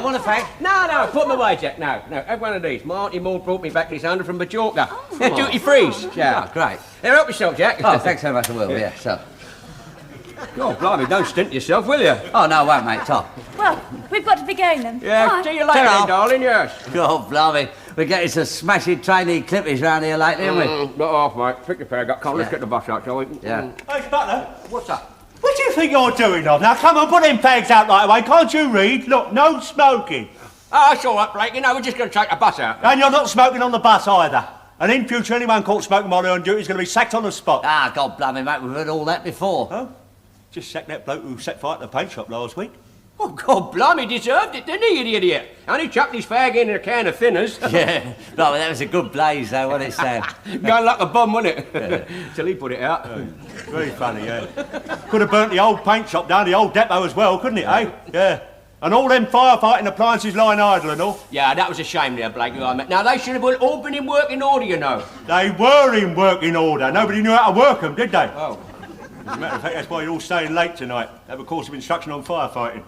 want a fag? No, put them away, Jack. No, have one of these. My Auntie Maud brought me back this 100 from Majorca. They're duty-frees. Yeah, great. Here, help yourself, Jack. Oh, thanks so much, I will, yeah, so. God, blimey, don't stint yourself, will you? Oh, no, I won't, mate, Tom. Well, we've got to be going then. Yeah, Bye. see you later, then, darling, yes. God, blimey. We're getting some smashing trainee clippies round here lately, aren't we? Not half, mate. Pick your fag up. Come on, let's get the bus out, shall we? Yeah. Hey, Butler. What's up? What do you think you're doing, love? Now, come on, put them fags out right away. Can't you read? Look, no smoking. Oh, that's all right, Blake. You know, we're just going to take the bus out. And you're not smoking on the bus either. And in future, anyone caught smoking while they're on duty is going to be sacked on the spot. Ah, God, blimey, mate, we've heard all that before. Huh? Just sacked that bloke who set fire to the paint shop last week. Oh, God, blimey, deserved it, didn't he, the idiot? Only chucked his fag in a can of thinners. Yeah, blimey, that was a good blaze, though, wasn't it, Sam? Going like a bomb, wasn't it? Yeah. Till he put it out. Very funny, yeah. Could have burnt the old paint shop down, the old depot as well, couldn't it, eh? Yeah. And all them firefighting appliances lying idle and all. Yeah, that was a shame there, Blake. Now, they should have all been in working order, you know. They were in working order. Nobody knew how to work them, did they? Oh. As a matter of fact, that's why you're all staying late tonight. Have a course of instruction on firefighting.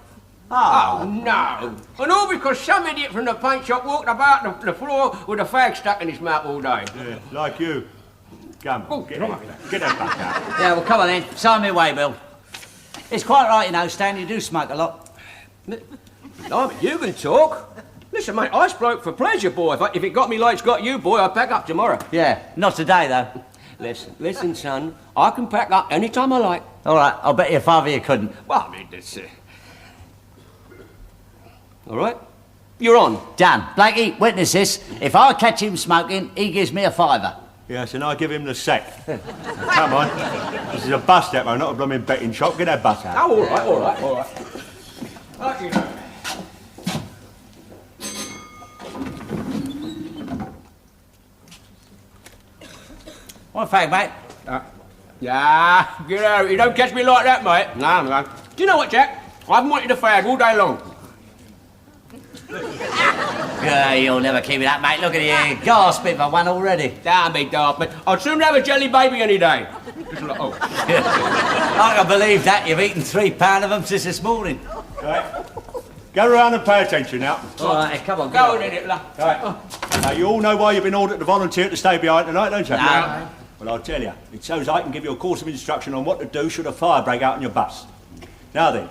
Oh, no. And all because some idiot from the paint shop walked about the floor with a fag stuck in his mouth all day. Yeah, like you. Come, Oh, get that back out. Yeah, well, come on then. Sign me away, Bill. It's quite right, you know, Stan, you do smoke a lot. Blimey, you can talk. Listen, mate, I spoke for pleasure, boy. If it got me like it's got you, boy, I'll pack up tomorrow. Yeah, not today, though. Listen, son, I can pack up any time I like. All right, I'll bet your father you couldn't. Well, I mean, that's... All right? You're on. Done. Blakey, witness this. If I catch him smoking, he gives me a fiver. Yes, and I give him the sack. Come on. This is a bus depot, not a blooming betting shop. Get that bus out. Oh, all right. Right, you know. One fag, mate. Yeah, get out. You don't catch me like that, mate. No. Do you know what, Jack? I haven't wanted a fag all day long. Yeah, you'll never keep it up, mate. Look at you, gasping for one already. Don't be daft, mate. I'd sooner have a jelly baby any day. Just like, oh. I can believe that. You've eaten 3 pounds of them since this morning. Right. Go around and pay attention now. All right, come on, Go on in it, love. Right. Now, you all know why you've been ordered to volunteer to stay behind tonight, don't you? No. Well, I'll tell you. It's so I can give you a course of instruction on what to do should a fire break out on your bus. Now then,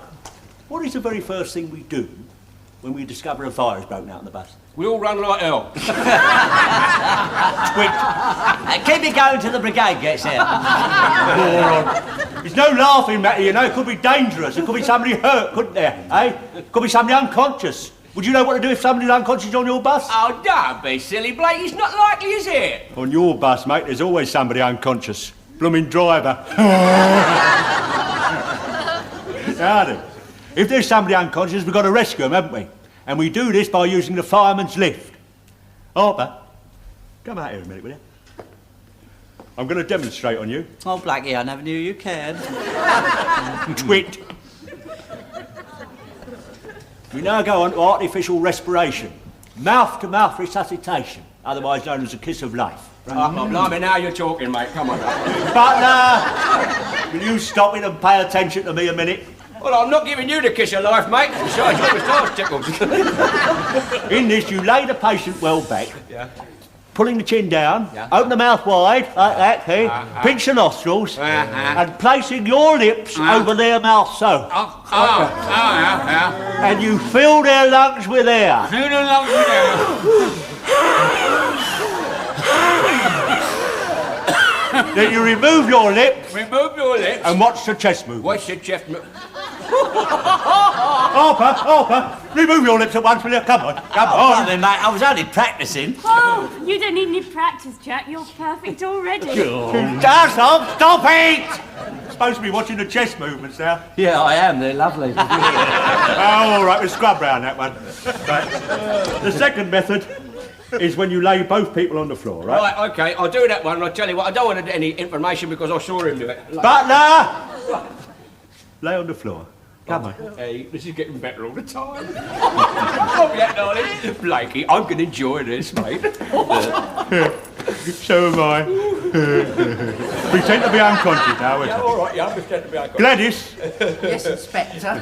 what is the very first thing we do when we discover a fire has broken out on the bus? We all run like hell. Quick. Keep it going till the brigade gets here. There's no laughing matter, you know. It could be dangerous. It could be somebody hurt, couldn't there? Eh? It could be somebody unconscious. Would you know what to do if somebody's unconscious on your bus? Oh, don't be silly, Blake. It's not likely, is it? On your bus, mate, there's always somebody unconscious. Blooming driver. Now then, if there's somebody unconscious, we've got to rescue them, haven't we? And we do this by using the fireman's lift. Harper, come out here a minute, will you? I'm going to demonstrate on you. Oh, Blackie, I never knew you cared. Twit. We now go on to artificial respiration. Mouth-to-mouth resuscitation, otherwise known as a kiss of life. Oh, blimey, now you're talking, mate. Come on. Butler, will you stop it and pay attention to me a minute? Well, I'm not giving you the kiss of life, mate. Besides, your moustache tickles. In this, you lay the patient well back, pulling the chin down, Yeah. open the mouth wide, like that, see? Pinch the nostrils, and placing your lips over their mouth so. And you fill their lungs with air. Then you remove your lips Remove your lips. and watch the chest move. What's your chest move? Harper, remove your lips at once, will you? Come on. Blimey, mate, I was only practising. Oh, you don't need any practice, Jack. You're perfect already. Stop it! Supposed to be watching the chest movements now. Yeah, I am. They're lovely. Oh, all right, we'll scrub round that one. Right. The second method is when you lay both people on the floor, right? Right, OK, I'll do that one. And I'll tell you what, I don't want any information because I saw him do it. Butler! Lay on the floor. Come on. Hey, this is getting better all the time. Oh, yeah, darling. Blakey, I'm going to enjoy this, mate. So am I. Pretend to be unconscious now, won't Yeah, you? all right, yeah, I pretend to be unconscious. Gladys, Yes, Inspector.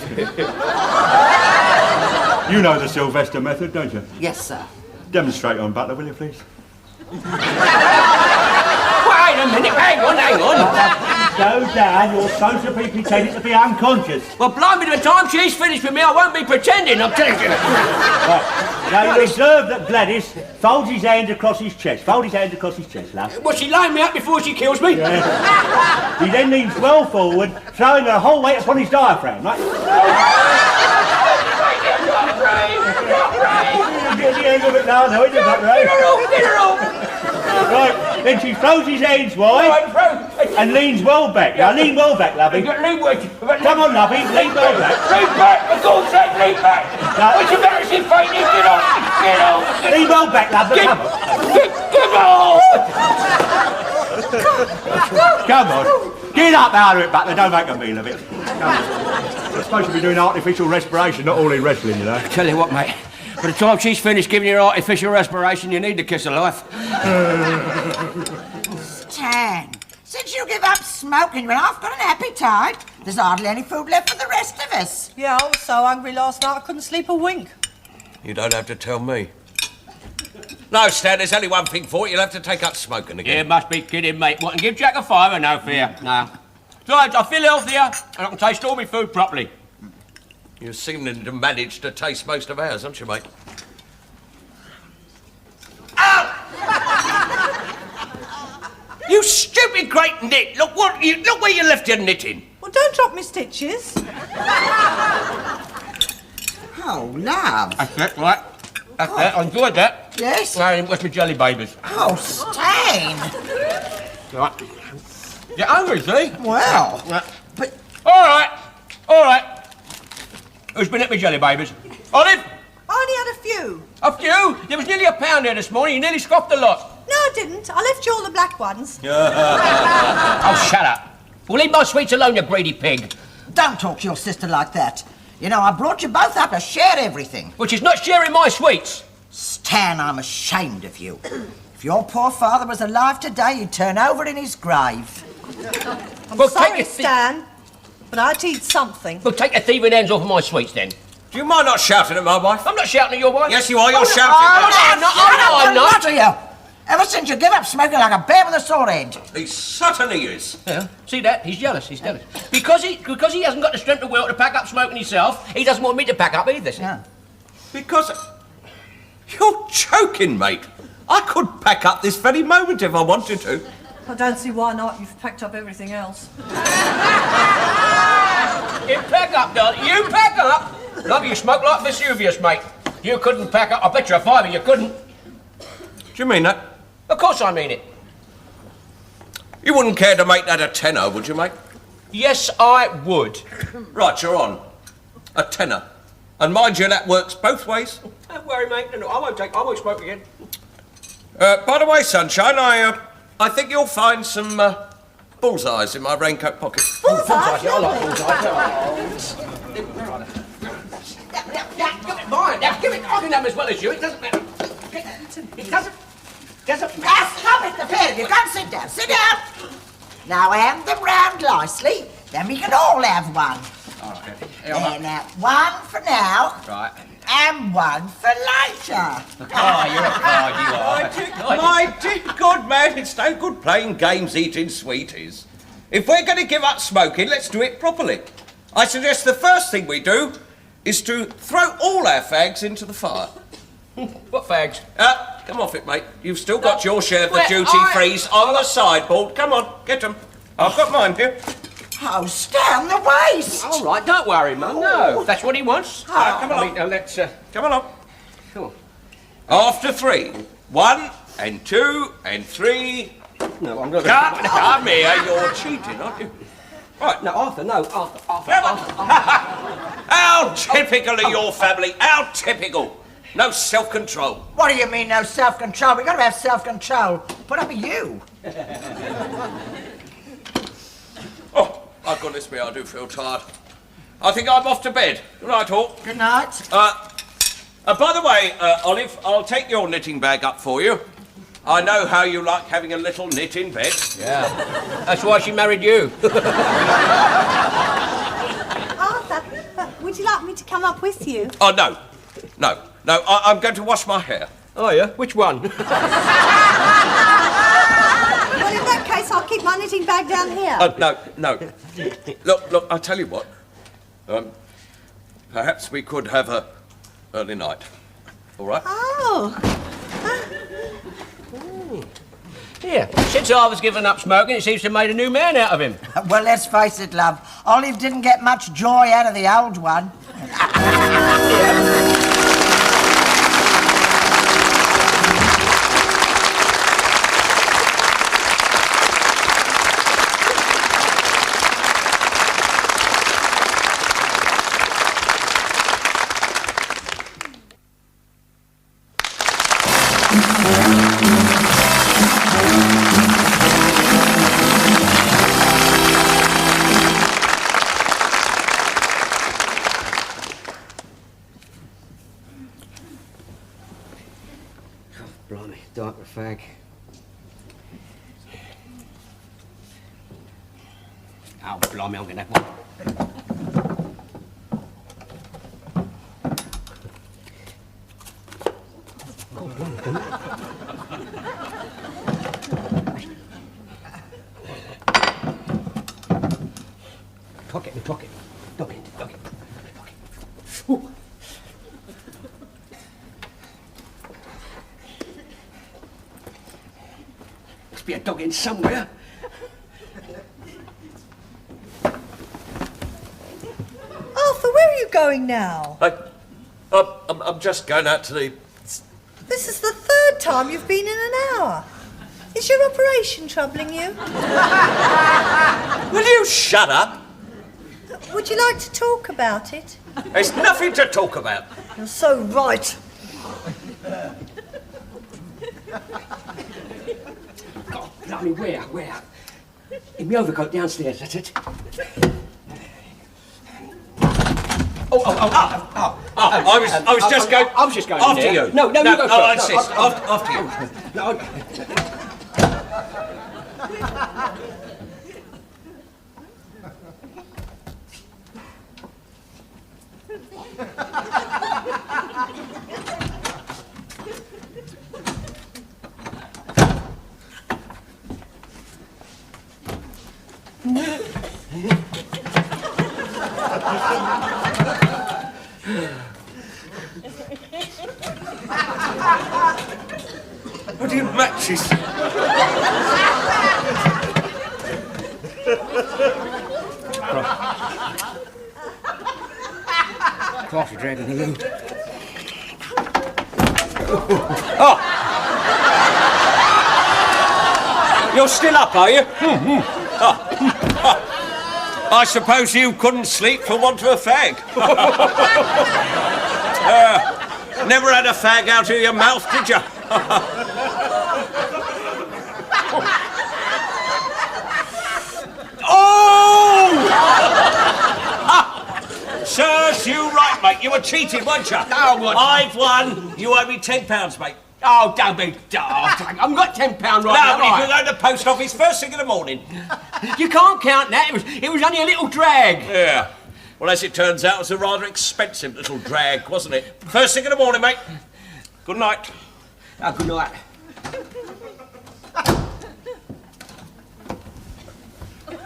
You know the Sylvester method, don't you? Yes, sir. Demonstrate on Butler, will you, please? Wait a minute, hang on. Go down, you're supposed to be pretending to be unconscious. Well, blimey, by the time she's finished with me, I won't be pretending, I'm telling you. Right. Now, you observe that Gladys folds his hand across his chest. Fold his hand across his chest, love. Will she line me up before she kills me? Yeah. He then leans well forward, throwing her whole weight upon his diaphragm, right? Get the end of it now, isn't it, Ray? Get her off! Right, then she throws his hands wide and leans well back. Now, lean well back, lovey. Come on, lovey, lean well back. Lean back, for God's sake, lean back! Now, What's the matter, she's fainting? Get off! lean well back, lovey, come on. Come on. Get up out of it, Butler, don't make a meal of it. Come on. You're supposed to be doing artificial respiration, not all in wrestling, you know. Tell you what, mate. By the time she's finished giving you artificial respiration, you need the kiss of life. Stan, since you give up smoking, well, I've got an appetite. There's hardly any food left for the rest of us. Yeah, I was so hungry last night I couldn't sleep a wink. You don't have to tell me. No, Stan, there's only one thing for it. You'll have to take up smoking You again. must be kidding, mate. What, and give Jack a fiver? No fear. No. Besides, I feel healthier and I can taste all my food properly. You seem to manage to taste most of ours, don't you, mate? You stupid great nit! Look where you left your knitting. Well, don't drop me stitches. Oh, love. That's it, right? That's it. I enjoyed that. Yes? Where's my jelly babies? Oh, Stan. Right. You're hungry, see? Well, Right. but... All right. Who's been at my jelly babies? Olive? I only had a few. A few? There was nearly a pound there this morning. You nearly scoffed a lot. No, I didn't. I left you all the black ones. Oh, shut up. Well, leave my sweets alone, you greedy pig. Don't talk to your sister like that. You know, I brought you both up to share everything. Which is not sharing my sweets. Stan, I'm ashamed of you. If your poor father was alive today, he'd turn over in his grave. I'm Well, take sorry, your Stan, but I had to eat something. Well, take your thieving hands off of my sweets, then. Do you mind not shouting at my wife? I'm not shouting at your wife. Yes, you are. You're shouting. I'm not. I'm not. What are you? Ever since you give up smoking like a bear with a sore head. He certainly is. Yeah. See that? He's jealous. He's jealous. Because he hasn't got the strength of will to pack up smoking himself, he doesn't want me to pack up either. See? Yeah. Because you're joking, mate. I could pack up this very moment if I wanted to. I don't see why not. You've packed up everything else. You pack up, darling. You pack up. Love, you smoke like Vesuvius, mate. You couldn't pack up. I bet you a fiver you couldn't. Do you mean that? Of course I mean it. You wouldn't care to make that a tenner, would you, mate? Yes, I would. Right, you're on. A tenner. And mind you, that works both ways. Don't worry, mate. No, I won't smoke again. By the way, Sunshine, I think you'll find some bullseyes in my raincoat pocket. Bullseye, I like bullseye. Give it mine. Now, give it. I can have as well as you. It doesn't matter. It doesn't. Ah, stop it, the pair of you. Go and sit down. Sit down. Now hand them round nicely, then we can all have one. All right. There, now, one for now. Right. And one for later. Oh, you're a card, you are. My dear good man, it's no good playing games eating sweeties. If we're going to give up smoking, let's do it properly. I suggest the first thing we do is to throw all our fags into the fire. What fags? Come off it, mate. You've still got your share of the duty-frees on the sideboard. Come on, get them. I've got mine here. Oh, stand the waist. All right, don't worry, Mum. No, if that's what he wants. Come along. Now let's. Come along. Come on. After 3. 1 and 2 and 3. No, I'm not. Come here, you're cheating, aren't you? Right. No, Arthur. No, Arthur. How typical of your family. How typical. No self-control. What do you mean, no self-control? We've got to have self-control. Put up with you. Oh, my goodness me, I do feel tired. I think I'm off to bed. Good night, all. Good night. By the way, Olive, I'll take your knitting bag up for you. I know how you like having a little knit in bed. Yeah. That's why she married you. Arthur, we Would you like me to come up with you? Oh, no. No. I'm going to wash my hair. Oh, yeah? Which one? Well, in that case, I'll keep my knitting bag down here. No. Look, I'll tell you what. Perhaps we could have a early night. All right? Oh. Yeah, since I was giving up smoking, it seems to have made a new man out of him. Well, let's face it, love. Olive didn't get much joy out of the old one. Blimey, dark a fag. Oh, blimey, I'm gonna have one. Pocket. Ooh. Must be a dog in somewhere. Arthur, where are you going now? I'm just going out to the... This is the third time you've been in an hour. Is your operation troubling you? Will you shut up? Would you like to talk about it? There's nothing to talk about. You're so right. God, blimey, where? In my overcoat downstairs, that's it. I was just going... I was just going after in there. you. No, you go I first. insist. After you. No, What do you matches? Cross the dragon in the road. You're still up, are you? I suppose you couldn't sleep for want of a fag. Never had a fag out of your mouth, did you? Serves you right, mate. You were cheated, weren't you? No, I wasn't. I've won. You owe me £10, mate. Oh, don't be daft. I've got £10 right No, now. but you can go to the post office first thing in the morning. You can't count that. It was only a little drag. Yeah. Well, as it turns out, it was a rather expensive little drag, wasn't it? First thing in the morning, mate. Good night. Oh, good night.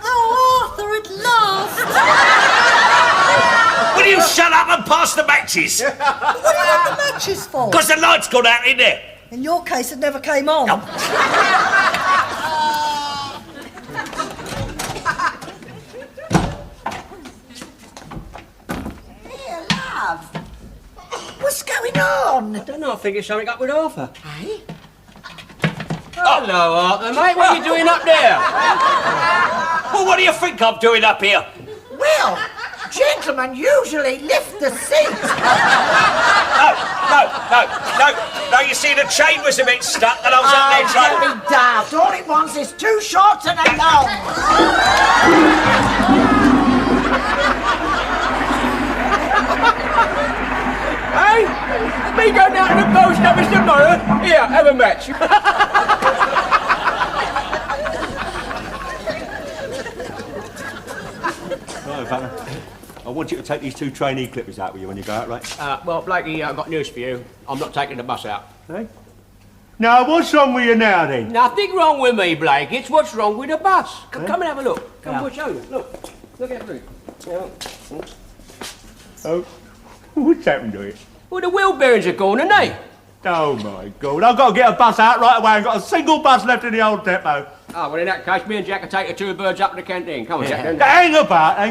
Oh, Arthur, at last! Will you shut up and pass the matches? What do you want the matches for? Because the light's gone out in there. In your case, it never came on. Here, love. What's going on? I don't know, I think it's something up with Arthur. Hey? Hello, Arthur, mate. What are you doing up there? Well, what do you think I'm doing up here? Well, gentlemen usually lift the seat. No, you see, the chain was a bit stuck and I was up there trying Don't be daft. All it wants is 2 shorts and a long. Hey? Me going down to the post office tomorrow? Here, have a match. Right, fella. I want you to take these 2 trainee clippers out with you when you go out, right? Well, Blakey, I've got news for you. I'm not taking the bus out. Hey? Now, what's wrong with you now, then? Nothing wrong with me, Blake. It's what's wrong with the bus. Come and have a look. Come, we'll show you. Look at it. Oh, what's happened to it? Well, the wheel bearings are gone, aren't they? Oh, my God. I've got to get a bus out right away. I've got a single bus left in the old depot. Oh, well, in that case, me and Jack can take the 2 birds up to the canteen. Come on, Jack. Then. Hang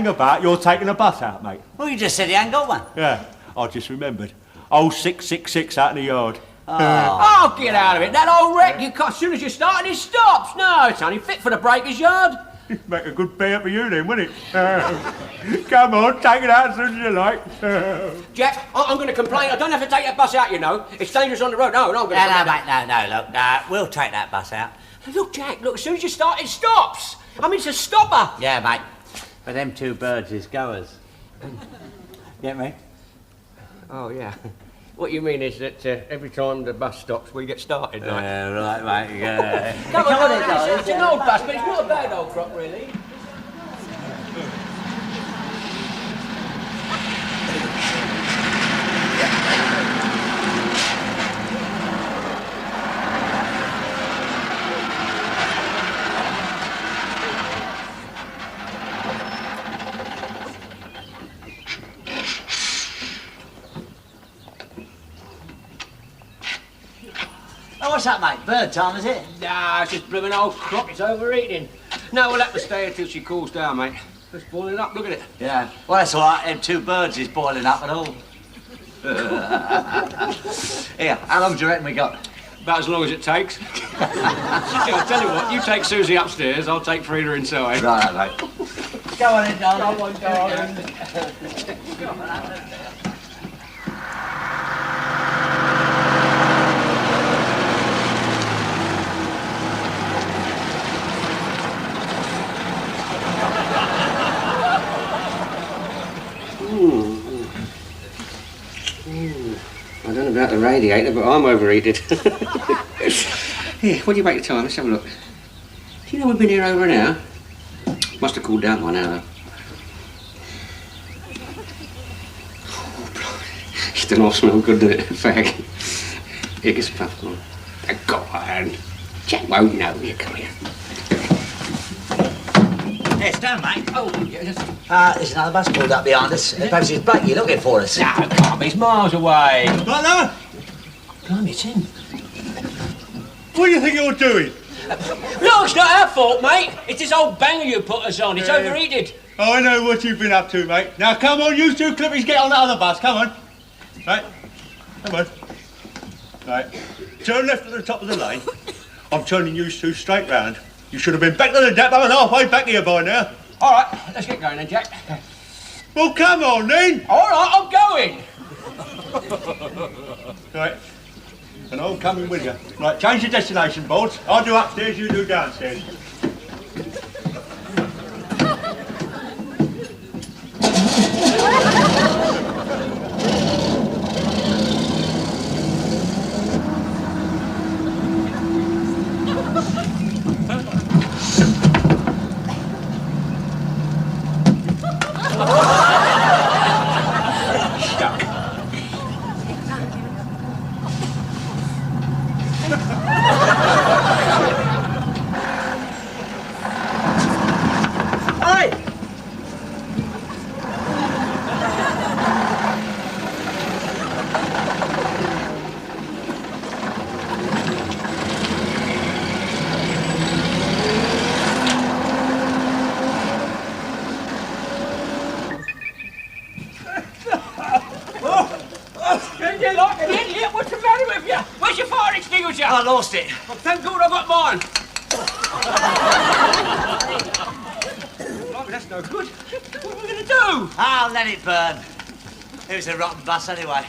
about. You're taking a bus out, mate. Well, you just said you ain't got one. Yeah, I just remembered. Old 666 out in the yard. Oh, get out of it. That old wreck, as soon as you start, it stops. No, it's only fit for the breaker's yard. Make a good pair for you then, wouldn't it? Come on, take it out as soon as you like. Jack, I'm going to complain. I don't have to take that bus out, you know. It's dangerous on the road. No, I'm going to mate, no, look. We'll take that bus out. Look, Jack, look, as soon as you start, it stops. I mean, it's a stopper. Yeah, mate. But them 2 birds is goers. Get me? Oh, yeah. What you mean is that every time the bus stops, we get started, like. Right, mate, yeah. Come on, it's an old bus, but it's not a bad old crop, really. Oh, what's that, mate? Bird time, is it? Nah, it's just blooming old crop. It's overeating. No, we'll have to stay until she cools down, mate. It's boiling up. Look at it. Yeah. Well, that's all right. Them 2 birds is boiling up and all. Here, how long do you reckon we got? About as long as it takes. I'll tell you what, you take Susie upstairs, I'll take Frida inside. Right, mate. Go on in, darling. Go on, darling. I don't know about the radiator, but I'm overheated. Here, what do you make the time? Let's have a look. Do you know we've been here over an hour? Must have cooled down by now, though. Oh, blimey. It doesn't all smell good, does it, fag? Here, get some popcorn. Go on. Jack won't know you. Come here. Yes, down, mate. Oh, yes. There's another bus pulled up behind us. Perhaps it's Blakey looking for us. No, can't be. He's miles away. Butler, Blimey, it's him. what do you think you're doing? No, it's not our fault, mate. It's this old banger you put us on. It's overheated. Oh, I know what you've been up to, mate. Now, come on, you 2 clippies, get on that other bus. Come on. Right. Come on. Right. Turn left at the top of the lane. I'm turning you 2 straight round. You should have been back to the depot and halfway back here by now. All right, let's get going then, Jack. Well, come on, then. All right, I'm going. Right. And I'll come in with you. Right, change your destination boards. I'll do upstairs, you do downstairs. I lost it. Well, thank God I got mine. Blimey, that's no good. What are we going to do? I'll let it burn. It was a rotten bus anyway.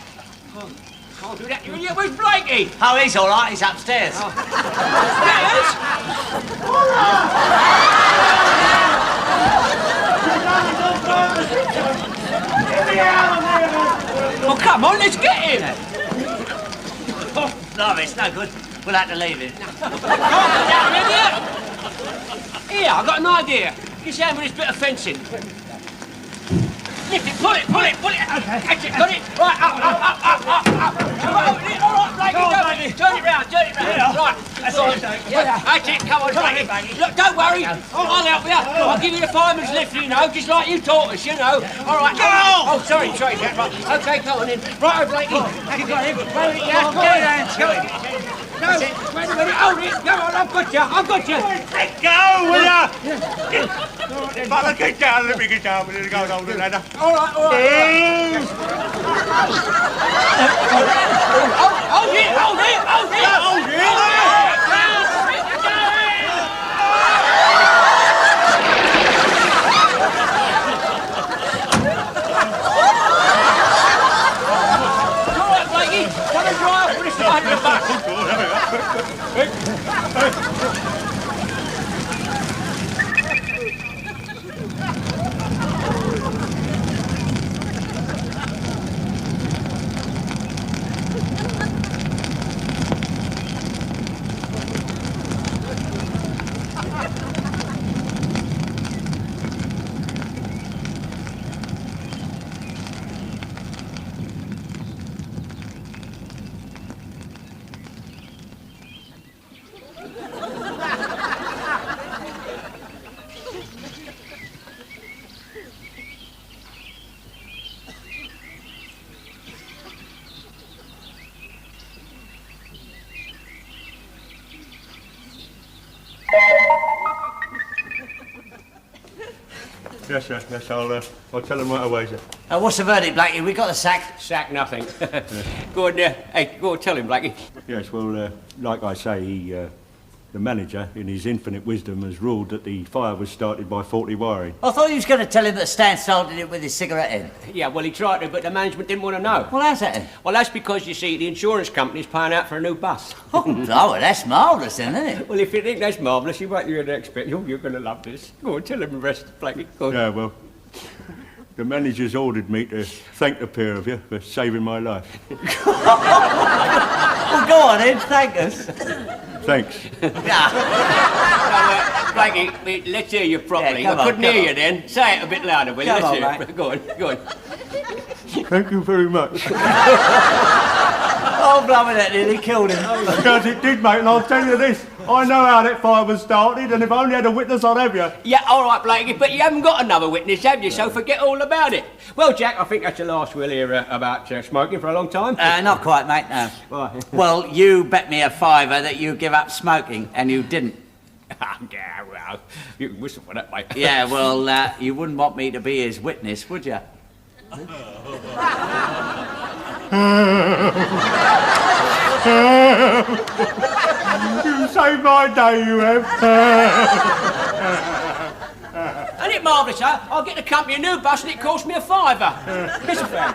Oh, can't do that, you idiot. Where's Blakey? Oh, he's all right. He's upstairs. Upstairs? Well, come on, let's get him. Oh, no, it's no good. We'll have to leave him. Can't do that, idiot. Here, I've got an idea. Get down with this bit of fencing. lift it, pull it. Catch it, got it. Right, up. All right, Blakey, turn it round. Right, that's all. Yeah, that's it, come on, Blakey. Look, don't worry, I'll help you. I'll give you the fireman's lift, you know, just like you taught us, you know. All right. Oh, sorry, Jack. Right. Okay, come on in. Right, Blakey. You got him. Go in. No, wait a minute, hold it. Come on, I've got you. Let go, will ya? Father, get down, let me get down. We'll go down the ladder. All right. Hold Yes, sir. Yes, I'll tell them right away, sir. What's the verdict, Blakey? We got the sack. Sack nothing. Go on there. Hey, go on, tell him, Blakey. Yes, well, like I say, the manager, in his infinite wisdom, has ruled that the fire was started by faulty wiring. I thought you was going to tell him that Stan started it with his cigarette end. Yeah, well, he tried to, but the management didn't want to know. Well, how's that then? Well, that's because, you see, the insurance company's paying out for a new bus. Oh, that's marvellous then, isn't it? Well, if you think that's marvellous, you won't expect. You're going to love this. Go on, tell him the rest, Blakey. Go on. Yeah, well, the manager's ordered me to thank the pair of you for saving my life. Well, go on then, thank us. Thanks. Blakey, let's hear you properly. Yeah, I couldn't hear you then. Say it a bit louder, will you? Come on, Let's hear mate. it. Go on. Thank you very much. Oh, blimey, that nearly killed him. Because it did, mate, and I'll tell you this. I know how that fire was started, and if I only had a witness, I'd have you. Yeah, all right, Blakey, but you haven't got another witness, have you? So forget all about it. Well, Jack, I think that's the last we'll hear about smoking for a long time. Not quite, mate, no. Why? Well, you bet me a fiver that you give up smoking, and you didn't. Yeah, well, you can whistle for that, mate. Yeah, well, you wouldn't want me to be his witness, would you? You saved my day, you have. Isn't it marvellous, huh? I'll get the company a new bus and it cost me a fiver. Mr. Fan.